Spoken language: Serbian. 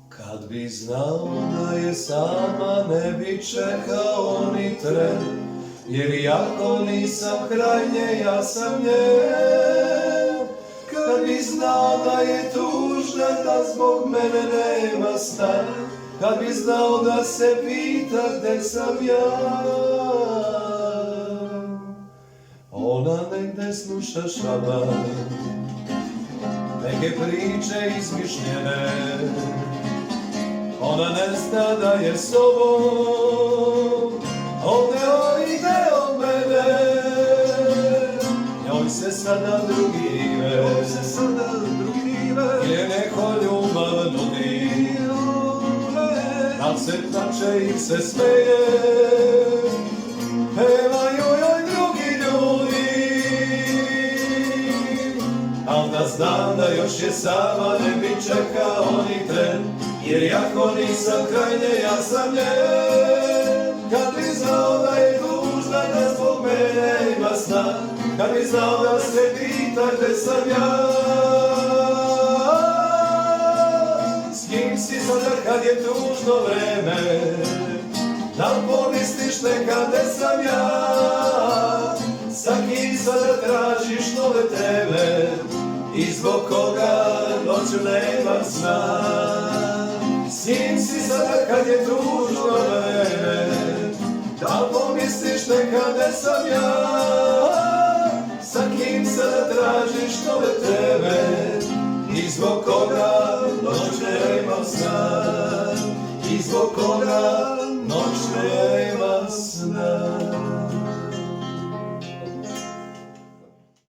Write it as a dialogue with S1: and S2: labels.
S1: Kad bi znao da je sama, ne bi čekao ni tren, jer jako nisam kraj nje, ja sam njen. Kad bi znao da je tužna, da zbog mene nema sna, kad bi znao da se pita gde sam ja. Ona negde sluša šabar, neke priče izmišljene. Ona ne zna da je sobom odneo i deo mene. Njoj se sada drugi dive, gdje neko ljubav nudi. Nam se plače i se smeje, pevaju joj drugi ljudi. Al da znam da još je sama, ne bi čekao ni tren, jer jako nisam kraj nje, ja sam njen. Kad bi znao da je tužna, da zbog mene ima sna, kad bi znao da se pita gde sam ja. S kim si sada kad je tužno vreme, da li pomisliš nekad gde sam ja. Sa kim sada tražiš nove teme, i zbog koga noću nema sna. S kim si sada kad je tužno vreme, da li pomisliš nekad gde sam ja. Sa kim sada tražiš nove teme, i zbog koga noć nema sna, i zbog koga noć nema sna.